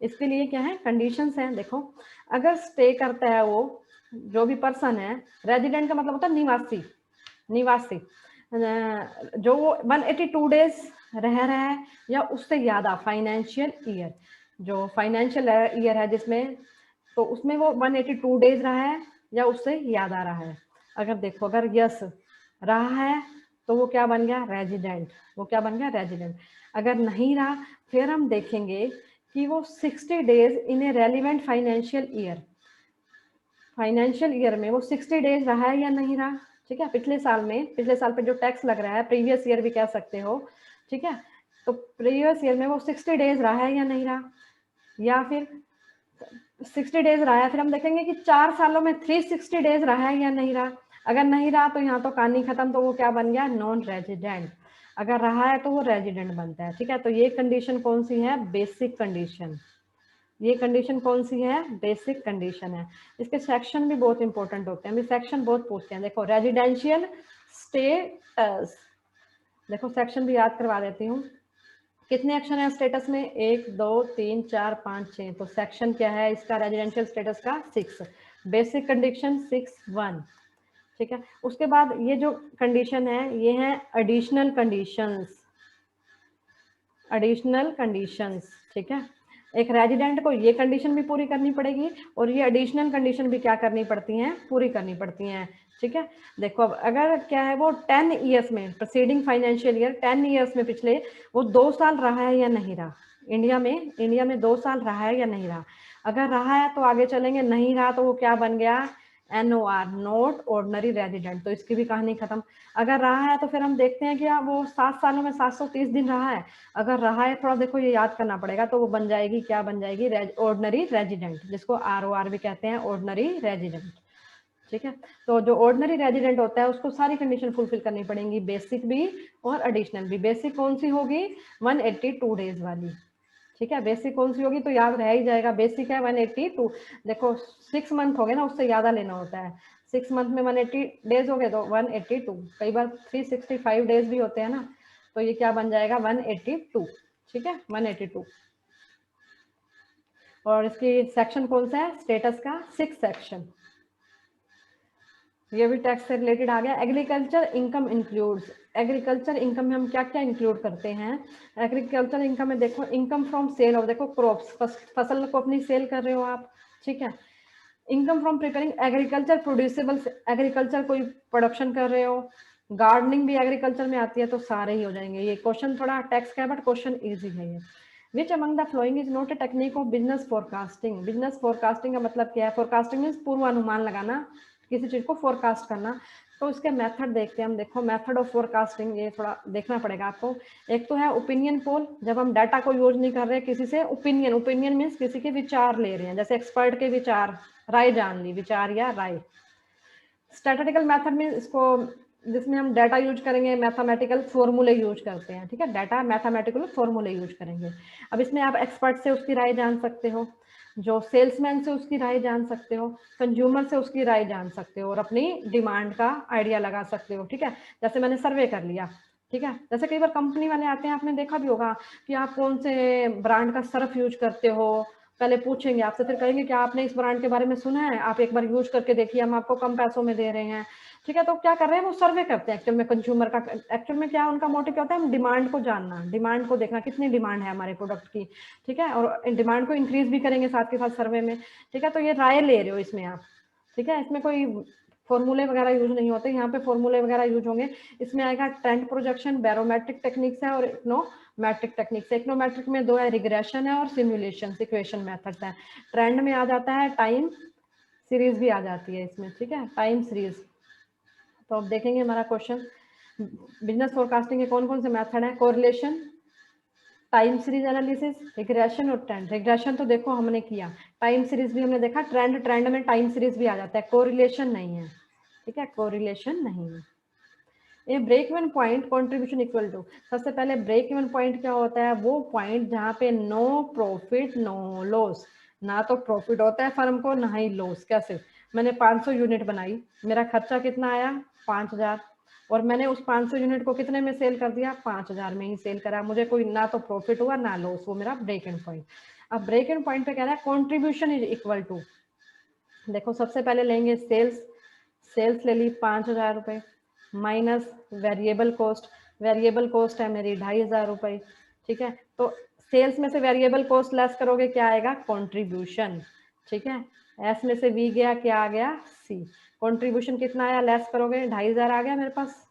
A: इसके लिए क्या है, कंडीशंस हैं। देखो अगर स्टे करता है वो जो भी पर्सन है, रेजिडेंट का मतलब होता है निवासी, निवासी जो 182 डेज रह रहा है या उससे ज्यादा फाइनेंशियल ईयर, जो फाइनेंशियल ईयर है जिसमें, तो उसमें वो 182 डेज रहा है या उससे ज्यादा रहा है। अगर देखो अगर यस रहा है तो वो क्या बन गया, रेजिडेंट, वो क्या बन गया, रेजिडेंट। अगर नहीं रहा फिर हम देखेंगे कि वो 60 days in A relevant financial year, financial year में वो 60 डेज रहा है या नहीं रहा, ठीक है। पिछले साल में, पिछले साल पे जो टैक्स लग रहा है, प्रीवियस ईयर भी कह सकते हो, ठीक है। तो प्रीवियस ईयर में वो 60 डेज रहा है या नहीं रहा, या फिर 60 डेज रहा है, फिर हम देखेंगे कि 4 सालों में 360 डेज रहा है या नहीं रहा। अगर नहीं रहा तो यहाँ तो कहानी खत्म, तो वो क्या बन गया, नॉन रेजिडेंट। अगर रहा है तो वो रेजिडेंट बनता है, ठीक है। तो ये कंडीशन कौन सी है, बेसिक कंडीशन। ये कंडीशन कौन सी है, बेसिक कंडीशन है। इसके सेक्शन भी बहुत इंपॉर्टेंट होते हैं, सेक्शन बहुत पूछते हैं। देखो रेजिडेंशियल स्टेटस, देखो सेक्शन भी याद करवा देती हूँ। कितने एक्शन है स्टेटस में, 1 2 3 4 5 6। तो सेक्शन क्या है इसका, रेजिडेंशियल स्टेटस का 6, बेसिक कंडीशन 6(1), ठीक है। उसके बाद ये जो कंडीशन है ये है एडिशनल कंडीशंस, एडिशनल कंडीशंस, ठीक है। एक रेजिडेंट को ये कंडीशन भी पूरी करनी पड़ेगी और ये एडिशनल कंडीशन भी क्या करनी पड़ती हैं, पूरी करनी पड़ती हैं, ठीक है। देखो अब अगर क्या है वो 10 ईयर्स में, प्रीसीडिंग फाइनेंशियल ईयर 10 ईयर्स में पिछले वो 2 साल रहा है या नहीं रहा, इंडिया में 2 साल रहा है या नहीं रहा। अगर रहा है तो आगे चलेंगे, नहीं रहा तो वो क्या बन गया, NOR, नॉट ऑर्डिनरी रेजिडेंट। तो इसकी भी कहानी खत्म। अगर रहा है तो फिर हम देखते हैं कि वो 7 सालों में 730 दिन रहा है। अगर रहा है, थोड़ा देखो ये याद करना पड़ेगा, तो वो बन जाएगी, क्या बन जाएगी, ऑर्डिनरी रेजिडेंट, जिसको ROR भी कहते हैं, ऑर्डिनरी रेजिडेंट, ठीक है। तो जो ऑर्डिनरी रेजिडेंट होता है उसको सारी कंडीशन फुलफिल करनी पड़ेंगी, बेसिक भी और एडिशनल भी। बेसिक कौन सी होगी, 182 डेज वाली, ठीक है। बेसिक कौन सी होगी तो याद रह ही जाएगा, बेसिक है 182। देखो 6 मंथ हो गए ना, उससे ज्यादा लेना होता है। 6 मंथ में 180 डेज हो गए तो 182, कई बार 365 डेज भी होते हैं ना, तो ये क्या बन जाएगा, 182, ठीक है, 182। और इसकी सेक्शन कौन सा है, स्टेटस का 6 सेक्शन। ये भी टैक्स से रिलेटेड आ गया। Agriculture income includes, agriculture income में हम क्या क्या इंक्लूड करते हैं। एग्रीकल्चर इनकम में देखो इनकम फ्रॉम सेल ऑफ, देखो क्रॉप्स, फसल को अपनी सेल कर रहे हो आप, ठीक है। Income from preparing agriculture producible, agriculture कोई प्रोडक्शन कर रहे हो। गार्डनिंग भी एग्रीकल्चर में आती है, तो सारे ही हो जाएंगे। ये क्वेश्चन थोड़ा टैक्स का है बट क्वेश्चन इजी है ये। Which among the following is not a technique of business forecasting. Business forecasting का मतलब क्या है, फोरकास्टिंग मीन्स पूर्वानुमान लगाना, किसी चीज को फोरकास्ट करना। तो इसके मेथड देखते हैं हम। देखो मेथड ऑफ फोरकास्टिंग, ये थोड़ा देखना पड़ेगा आपको। एक तो है ओपिनियन पोल, जब हम डाटा को यूज नहीं कर रहे, किसी से ओपिनियन, ओपिनियन मीन्स किसी के विचार ले रहे हैं, जैसे एक्सपर्ट के विचार, राय जान ली, विचार या राय। स्टैटिस्टिकल मेथड में इसको, जिसमें हम डाटा यूज करेंगे, मैथमेटिकल फॉर्मूले यूज करते हैं, ठीक है। डाटा मैथमेटिकल फॉर्मूले यूज करेंगे। अब इसमें आप एक्सपर्ट से उसकी राय जान सकते हो, जो सेल्समैन से उसकी राय जान सकते हो, कंज्यूमर से उसकी राय जान सकते हो और अपनी डिमांड का आइडिया लगा सकते हो, ठीक है। जैसे मैंने सर्वे कर लिया, ठीक है। जैसे कई बार कंपनी वाले आते हैं, आपने देखा भी होगा कि आप कौन से ब्रांड का सर्फ यूज करते हो, पहले पूछेंगे आपसे, फिर कहेंगे कि आपने इस ब्रांड के बारे में सुना है, आप एक बार यूज करके देखिए, हम आपको कम पैसों में दे रहे हैं, ठीक है। तो क्या कर रहे हैं, वो सर्वे करते हैं एक्चुअल में कंज्यूमर का। एक्चुअल में क्या उनका मोटिव क्या होता है, हम डिमांड को जानना, डिमांड को देखना, कितनी डिमांड है हमारे प्रोडक्ट की, ठीक है, और डिमांड को इंक्रीज भी करेंगे साथ के साथ सर्वे में, ठीक है। तो ये राय ले रहे हो इसमें आप, ठीक है। इसमें कोई फॉर्मूले वगैरह यूज नहीं होते, यहाँ पे फॉर्मूले वगैरह यूज होंगे। इसमें आएगा ट्रेंड प्रोजेक्शन, बैरोमेट्रिक टेक्निक्स है और इकोनोमेट्रिक टेक्निक्स है। इकोनोमेट्रिक में दो है, रिग्रेशन है और सिमुलेशन इक्वेशन मेथड्स है। ट्रेंड में आ जाता है टाइम सीरीज भी आ जाती है इसमें, ठीक है, टाइम सीरीज। तो अब देखेंगे हमारा क्वेश्चन, बिजनेस फोरकास्टिंग के कौन कौन से मेथड है, correlation, time series analysis, regression और ट्रेंड। रिग्रेशन तो देखो हमने किया, टाइम सीरीज भी हमने देखा, ट्रेंड में टाइम सीरीज भी आ जाता है, कोरिलेशन नहीं है, ठीक है, कोरिलेशन नहीं है। ये break even point contribution equal to, सबसे पहले ब्रेक इवन पॉइंट क्या होता है, वो पॉइंट जहाँ पे नो प्रॉफिट नो लॉस, ना तो प्रॉफिट होता है फर्म को ना ही लॉस। कैसे, मैंने 500 यूनिट बनाई, मेरा खर्चा कितना आया 5000, और मैंने उस 500 यूनिट को कितने में सेल कर दिया, 5000 में ही सेल करा, मुझे कोई ना तो प्रॉफिट हुआ ना लॉस, वो मेरा ब्रेक इवन पॉइंट। अब ब्रेक इवन पॉइंट पे कह रहा है कॉन्ट्रीब्यूशन इज इक्वल टू, देखो सबसे पहले लेंगे सेल्स ले ली 5000 रुपए, माइनस वेरिएबल कॉस्ट है मेरी 2500 रुपए, ठीक है। तो सेल्स में से वेरिएबल कॉस्ट लेस करोगे क्या आएगा, कंट्रीब्यूशन, ठीक है। एस में से वी गया, क्या आ गया, सी। कंट्रीब्यूशन कितना आया, लेस करोगे 2500 आ गया मेरे पास,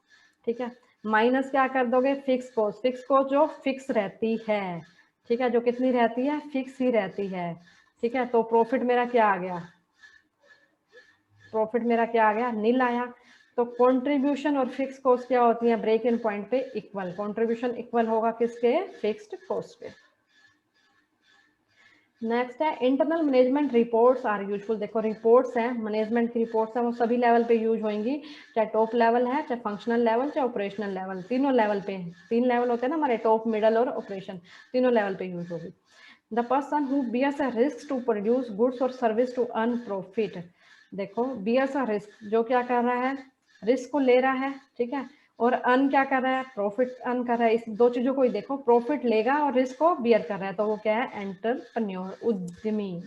A: ठीक है। माइनस क्या कर दोगे, फिक्स कॉस्ट जो फिक्स रहती है, ठीक है, जो कितनी रहती है, फिक्स ही रहती है, ठीक है। तो प्रॉफिट मेरा क्या आ गया, प्रॉफिट मेरा क्या आ गया, नील आया। तो कंट्रीब्यूशन और फिक्स कॉस्ट क्या होती है ब्रेक इन पॉइंट पे, इक्वल। कंट्रीब्यूशन इक्वल होगा किसके, फिक्स्ड कॉस्ट पे। नेक्स्ट है internal management reports are useful, देखो रिपोर्ट्स हैं, मैनेजमेंट की रिपोर्ट्स हैं, वो सभी लेवल पे यूज होंगी, चाहे टॉप लेवल है, चाहे फंक्शनल लेवल, चाहे ऑपरेशनल लेवल, तीनों लेवल पे, 3 लेवल होते हैं ना हमारे, टॉप मिडल और ऑपरेशन, तीनों लेवल पे यूज होगी। The person who bears a risk to produce goods और सर्विस टू अर्न प्रॉफिट, देखो बियर्स अ रिस्क, जो क्या कर रहा है, रिस्क को ले रहा है, ठीक है, और अर्न क्या कर रहा है, प्रॉफिट अर्न कर रहा है। इस दो चीजों को ही देखो, प्रॉफिट लेगा और रिस्क को बियर कर रहा है, तो वो क्या है, एंटरप्रेन्योर, उद्यमी।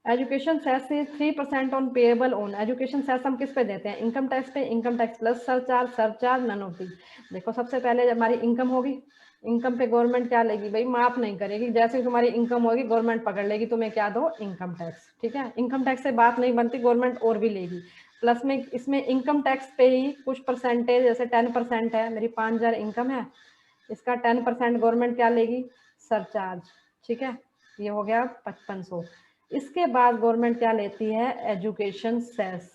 A: एजुकेशन सेस से 3% on payable on, education cess हम किस पे देते हैं, इनकम टैक्स पे, income tax plus surcharge none of the. देखो सबसे पहले हमारी इनकम होगी, इनकम पे गवर्नमेंट क्या लेगी भाई, माफ नहीं करेगी, जैसे तुम्हारी इनकम होगी गवर्नमेंट पकड़ लेगी तुम्हें, क्या दो, इनकम टैक्स, ठीक है। इनकम टैक्स से बात नहीं बनती, गवर्नमेंट और भी लेगी, प्लस में इसमें इनकम टैक्स पे ही कुछ परसेंटेज, जैसे 10% है, मेरी 5000 इनकम है, इसका 10% गवर्नमेंट क्या लेगी, सरचार्ज, ठीक है, ये हो गया 5500। इसके बाद गवर्नमेंट क्या लेती है, एजुकेशन सेस,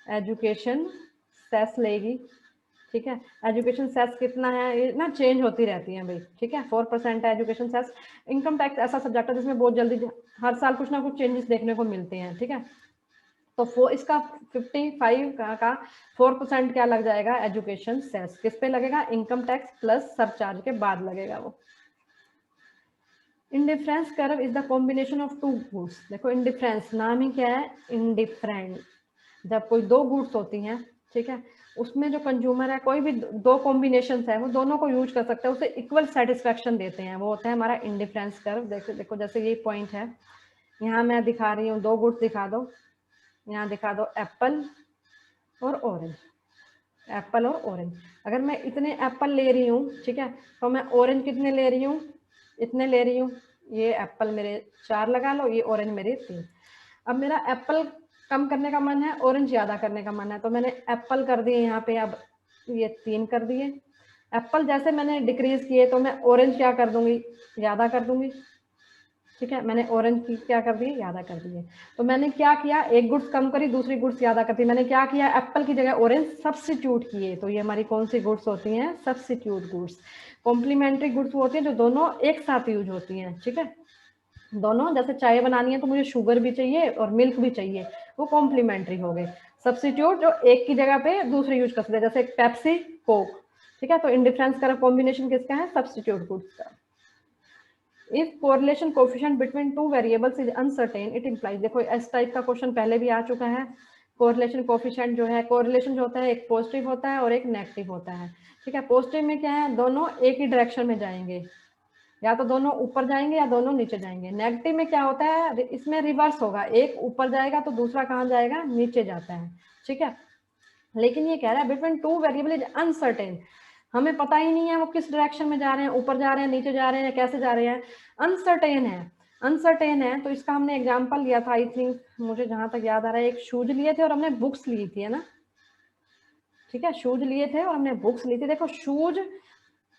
A: एजुकेशन सेस लेगी, ठीक है। एजुकेशन सेस कितना है, ये ना चेंज होती रहती है भाई, ठीक है, 4% है एजुकेशन सेस। इनकम टैक्स ऐसा सब्जेक्ट है जिसमें बहुत जल्दी हर साल कुछ ना कुछ चेंजेस देखने को मिलते हैं, ठीक है। तो इसका 55 का 4% क्या लग जाएगा, एजुकेशन सेस, किस पे लगेगा, इनकम टैक्स प्लस सरचार्ज के बाद लगेगा वो। Indifference curve is the combination of two goods, देखो इंडिफरेंस नाम ही क्या है, इंडिफरेंट, जब कोई दो गुड्स होती हैं, ठीक है, उसमें जो कंज्यूमर है कोई भी दो कॉम्बिनेशन है वो दोनों को यूज कर सकता है, उसे इक्वल सेटिस्फेक्शन देते हैं, वो होता है हमारा इंडिफरेंस कर्व। देखो जैसे ये पॉइंट है, यहाँ मैं दिखा रही हूँ, दो गुड्स दिखा दो, यहाँ दिखा दो एप्पल और ऑरेंज, एप्पल और ऑरेंज। अगर मैं इतने एप्पल ले रही हूँ, ठीक है, तो मैं ऑरेंज कितने ले रही हूँ, इतने ले रही हूँ, ये एप्पल मेरे 4 लगा लो, ये ऑरेंज मेरे 3। अब मेरा एप्पल कम करने का मन है, ऑरेंज ज्यादा करने का मन है, तो मैंने एप्पल कर दिए यहाँ पे, अब ये 3 कर दिए। एप्पल जैसे मैंने डिक्रीज किए तो मैं ऑरेंज क्या कर दूंगी, ज्यादा कर दूंगी, ठीक है, मैंने ऑरेंज की क्या कर दी, ज्यादा कर दी है। तो मैंने क्या किया, एक गुड्स कम करी, दूसरी गुड्स ज्यादा करती, मैंने क्या किया, एप्पल की जगह ऑरेंज सब्स्टिट्यूट किए। तो ये हमारी कौन सी गुड्स होती हैं, सब्स्टिट्यूट गुड्स। कॉम्प्लीमेंट्री गुड्स होती हैं जो दोनों एक साथ यूज होती हैं, ठीक है, दोनों, जैसे चाय बनानी है तो मुझे शुगर भी चाहिए और मिल्क भी चाहिए, वो कॉम्प्लीमेंट्री हो गए। सब्स्टिट्यूट जो एक की जगह पे दूसरी यूज कर सकते हैं, जैसे पेप्सी कोक, ठीक है। तो इंडिफरेंस का कॉम्बिनेशन किसका है, सब्स्टिट्यूट गुड्स का। If correlation coefficient between two variables is uncertain it implies, देखो इस टाइप का क्वेश्चन पहले भी आ चुका है। कोरिलेशन कोएफिशिएंट जो है, कोरिलेशन जो होता है एक पॉजिटिव होता है और एक नेगेटिव होता है, ठीक है। पॉजिटिव में क्या है, दोनों एक ही डायरेक्शन में जाएंगे, या तो दोनों ऊपर जाएंगे या दोनों नीचे जाएंगे। नेगेटिव में क्या होता है, इसमें रिवर्स होगा, एक ऊपर जाएगा तो दूसरा कहाँ जाएगा, नीचे जाता है, ठीक है। लेकिन ये कह रहा है between two variable is uncertain, हमें पता ही नहीं है वो किस डायरेक्शन में जा रहे हैं, ऊपर जा रहे हैं, नीचे जा रहे हैं, या कैसे जा रहे हैं, अनसर्टेन है। अनसर्टेन है तो इसका हमने एग्जांपल लिया था, आई थिंक मुझे जहां तक याद आ रहा है, एक शूज लिए थे और हमने बुक्स ली थी, है ना, ठीक है, शूज लिए थे और हमने बुक्स ली थी। देखो शूज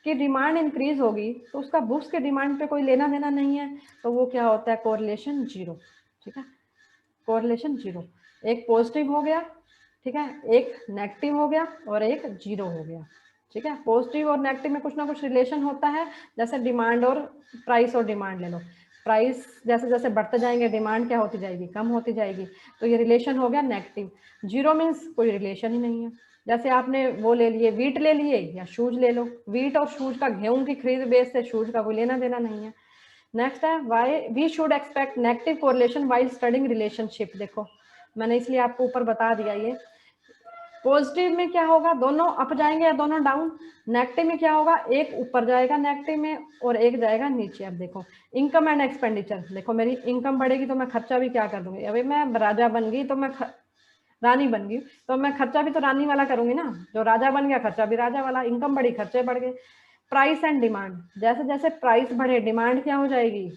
A: की डिमांड इंक्रीज होगी तो उसका बुक्स के डिमांड पे कोई लेना देना नहीं है, तो वो क्या होता है, कोरिलेशन जीरो, ठीक है, कोरिलेशन जीरो। एक पॉजिटिव हो गया, ठीक है, एक नेगेटिव हो गया और एक जीरो हो गया, ठीक है। पॉजिटिव और नेगेटिव में कुछ ना कुछ रिलेशन होता है, जैसे डिमांड और प्राइस, और डिमांड ले लो, प्राइस जैसे जैसे बढ़ते जाएंगे डिमांड क्या होती जाएगी, कम होती जाएगी, तो ये रिलेशन हो गया नेगेटिव। जीरो मीन्स कोई रिलेशन ही नहीं है। जैसे आपने वो ले लिए, वीट ले लिए या शूज ले लो, वीट और शूज का, गेहूं की खरीद बेस से शूज का कोई लेना देना नहीं है। नेक्स्ट है why we should expect negative correlation while studying relationship. देखो मैंने इसलिए आपको ऊपर बता दिया, ये पॉजिटिव में क्या होगा, दोनों अप जाएंगे या दोनों डाउन। नेगेटिव में क्या होगा, एक ऊपर जाएगा नेगेटिव में और एक जाएगा नीचे। अब देखो इनकम एंड एक्सपेंडिचर, देखो मेरी इनकम बढ़ेगी तो मैं खर्चा भी क्या कर दूंगी, अभी मैं राजा बन गई तो मैं रानी बन गई तो मैं खर्चा भी तो रानी वाला करूंगी ना, जो राजा बन गया खर्चा भी राजा वाला, इनकम बढ़ी खर्चे बढ़ गए। प्राइस एंड डिमांड, जैसे जैसे प्राइस बढ़े डिमांड क्या हो जाएगी,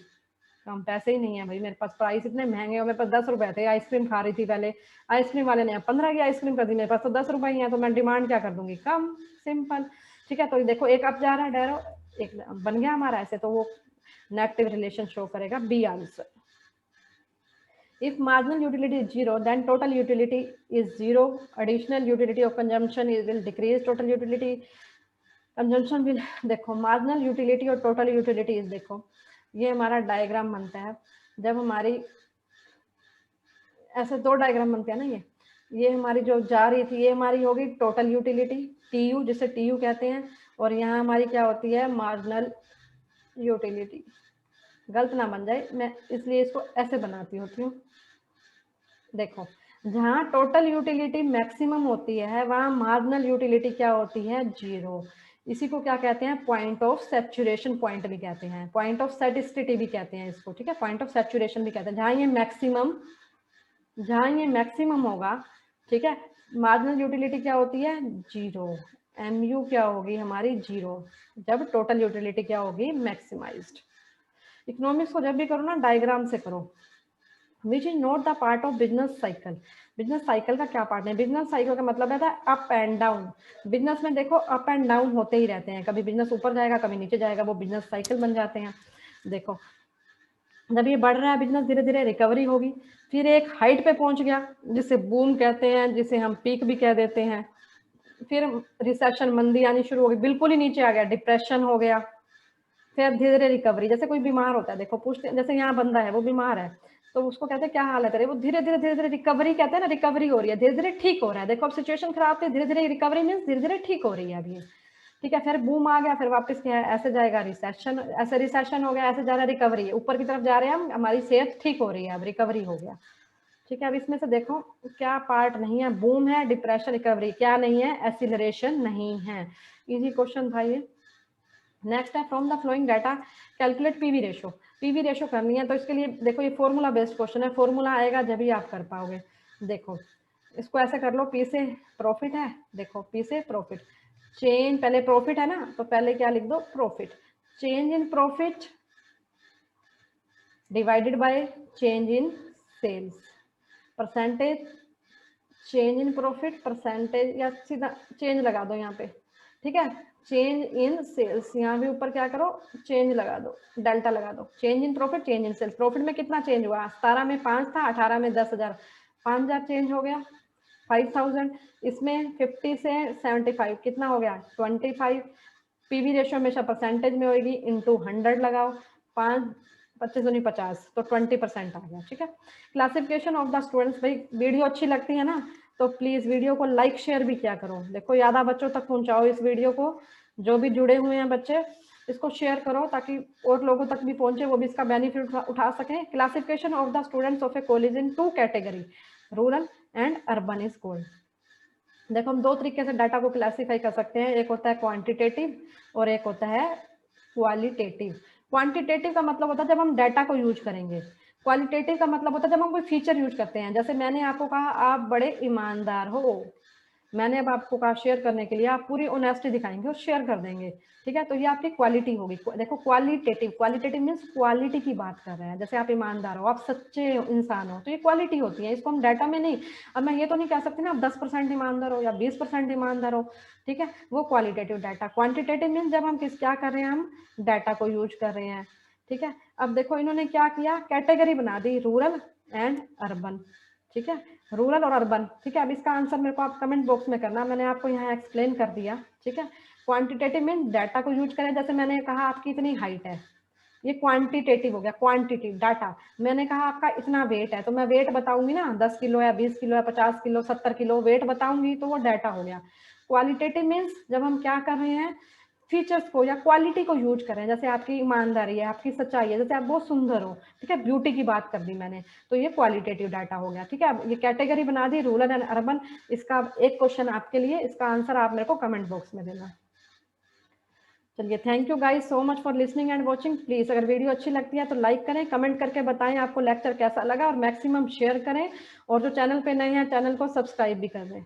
A: कम, पैसे ही नहीं है भाई मेरे पास, प्राइस इतने महंगे, और मेरे पास 10 रुपए थे, आइसक्रीम खा रही थी पहले, आइसक्रीम वाले ने 15 की आइसक्रीम कर दी, मेरे पास तो 10 रुपए ही है, तो मैं डिमांड क्या कर दूंगी, कम, सिंपल, ठीक है। तो देखो एक अप जा रहा है डैरो, एक बन गया हमारा ऐसे, तो वो नेगेटिव रिलेशन शो करेगा, B answer. If marginal utility is zero, then total utility is zero. Additional utility of consumption will decrease total utility. Consumption will, देखो marginal utility और total utility is, देखो ये हमारा डायग्राम बनता है, जब हमारी ऐसे दो डायग्राम बनते हैं ना, ये हमारी जो जा रही थी ये हमारी होगी टोटल यूटिलिटी, टीयू जिसे टीयू कहते हैं, और यहाँ हमारी क्या होती है, मार्जिनल यूटिलिटी। गलत ना बन जाए, मैं इसलिए इसको ऐसे बनाती होती हूँ। देखो जहाँ टोटल यूटिलिटी मैक्सिमम होती है वहाँ मार्जिनल यूटिलिटी क्या होती है, जीरो। इसी को क्या कहते हैं, पॉइंट ऑफ सैचुरेशन पॉइंट भी कहते हैं, पॉइंट ऑफ सेटिस्टिटी भी कहते हैं इसको, ठीक है, पॉइंट ऑफ सैचुरेशन भी कहते हैं। जहाँ ये मैक्सिमम होगा, ठीक है, मार्जिनल यूटिलिटी क्या होती है, जीरो। एमयू क्या होगी हमारी, जीरो, जब टोटल यूटिलिटी क्या होगी, मैक्सिमाइज्ड। इकोनॉमिक्स को जब भी करो ना डायग्राम से करो। Which is not the part of business cycle, business cycle का क्या पार्ट है, बिजनेस साइकिल का मतलब है अप एंड डाउन। बिजनेस में देखो अप एंड डाउन होते ही रहते हैं, कभी बिजनेस ऊपर जाएगा कभी नीचे जाएगा, वो बिजनेस साइकिल बन जाते हैं। देखो जब ये बढ़ रहा है बिजनेस, धीरे धीरे रिकवरी होगी, फिर एक हाइट पे पहुंच गया जिसे बूम कहते हैं, जिसे हम पीक भी कह देते हैं, फिर रिसेशन मंदी आनी शुरू हो गई, बिल्कुल ही नीचे आ गया, डिप्रेशन हो गया, फिर धीरे धीरे रिकवरी। जैसे कोई बीमार होता है, देखो पूछते, जैसे यहाँ बंदा है वो बीमार है तो उसको कहते हैं क्या हाल है तेरे, वो धीरे धीरे रिकवरी कहते हैं ना, रिकवरी हो रही है, धीरे धीरे ठीक हो रहा है। देखो अब सिचुएशन खराब थी, धीरे धीरे रिकवरी मीन्स धीरे धीरे ठीक हो रही है अभी, ठीक है। फिर बूम आ गया, फिर वापस क्या है, ऐसे जाएगा रिसेशन, ऐसे रिसेशन हो गया, ऐसे जा रहा है रिकवरी, ऊपर की तरफ जा रहे हैं हम, हमारी सेहत ठीक हो रही है, अब रिकवरी हो गया, ठीक है। अब इसमें से देखो क्या पार्ट नहीं है, बूम है, डिप्रेशन, रिकवरी, क्या नहीं है, एक्सीलरेशन नहीं है। इजी क्वेश्चन था ये। नेक्स्ट है from the flowing data calculate PV ratio. PV ratio करनी है तो इसके लिए देखो ये फॉर्मूला बेस्ड क्वेश्चन है, फॉर्मूला आएगा जब ही आप कर पाओगे। देखो इसको ऐसे कर लो, पी से प्रॉफिट है, देखो पी से प्रॉफिट, चेंज, पहले प्रॉफिट है ना तो पहले क्या लिख दो, profit, change in profit divided by change in sales, percentage change in profit percentage, या सीधा चेंज लगा दो यहाँ पे, ठीक है, चेंज इन सेल्स, यहाँ भी ऊपर क्या करो, चेंज लगा दो, डेल्टा लगा दो, change in profit change in sales. Profit में कितना चेंज हुआ, 17 में 5 था, 18 में 10,000, 5,000 चेंज हो गया, 5,000। इसमें 50 से 75 कितना हो गया, 25। पीवी रेशियो हमेशा परसेंटेज में होगी, इंटू 100 लगाओ, 5 25 दूनी 50, तो 20% आ गया, ठीक है। क्लासिफिकेशन ऑफ द स्टूडेंट्स, भाई वीडियो अच्छी लगती है ना तो प्लीज वीडियो को लाइक शेयर भी क्या करो, देखो ज्यादा बच्चों तक पहुंचाओ इस वीडियो को, जो भी जुड़े हुए हैं बच्चे इसको शेयर करो ताकि और लोगों तक भी पहुंचे, वो भी इसका बेनिफिट उठा सकें। Classification of the students of A college in 2 category, rural and urban is called. देखो हम 2 तरीके से डाटा को क्लासीफाई कर सकते हैं, एक होता है क्वांटिटेटिव और एक होता है क्वालिटेटिव। क्वांटिटेटिव का मतलब होता है जब हम डाटा को यूज करेंगे, क्वालिटेटिव का मतलब होता है जब हम कोई फीचर यूज करते हैं। जैसे मैंने आपको कहा आप बड़े ईमानदार हो, मैंने अब आपको कहा शेयर करने के लिए, आप पूरी ऑनेस्टी दिखाएंगे और शेयर कर देंगे, ठीक है, तो ये आपकी क्वालिटी होगी। देखो क्वालिटेटिव, क्वालिटेटिव मीन्स क्वालिटी की बात कर रहे हैं। जैसे आप ईमानदार हो, आप सच्चे इंसान हो, तो ये क्वालिटी होती है, इसको हम डाटा में नहीं। अब मैं ये तो नहीं कह सकती ना आप 10% ईमानदार हो या 20% ईमानदार हो, ठीक है, वो क्वालिटेटिव डाटा। क्वांटिटेटिव मीन्स जब हम क्या कर रहे हैं, हम डाटा को यूज कर रहे हैं, ठीक है। अब देखो इन्होंने क्या किया, कैटेगरी बना दी रूरल एंड अर्बन, ठीक है, रूरल और अर्बन, ठीक है। अब इसका आंसर मेरे को आप कमेंट बॉक्स में करना, मैंने आपको यहाँ एक्सप्लेन कर दिया, ठीक है। क्वांटिटेटिव मीन डाटा को यूज करें, जैसे मैंने कहा आपकी इतनी हाइट है, ये क्वांटिटेटिव हो गया, क्वांटिटी डाटा। मैंने कहा आपका इतना वेट है, तो मैं वेट बताऊंगी ना, 10 किलो या 20 किलो या 50 किलो 70 किलो वेट बताऊंगी, तो वो डाटा हो गया। क्वालिटेटिव मीन्स जब हम क्या कर रहे हैं, फीचर्स को या क्वालिटी को यूज करें, जैसे आपकी ईमानदारी है, आपकी सच्चाई है, जैसे आप बहुत सुंदर हो, ठीक है, ब्यूटी की बात कर दी मैंने, तो ये क्वालिटेटिव डाटा हो गया, ठीक है। अब ये कैटेगरी बना दी रूरल एंड अर्बन। इसका एक क्वेश्चन आपके लिए, इसका आंसर आप मेरे को कमेंट बॉक्स में देना। चलिए, thank you guys so much for listening and watching. Please अगर वीडियो अच्छी लगती है तो लाइक करें, कमेंट करके बताएं आपको लेक्चर कैसा लगा, और मैक्सिमम शेयर करें, और जो चैनल पे नए हैं चैनल को सब्सक्राइब भी कर दें।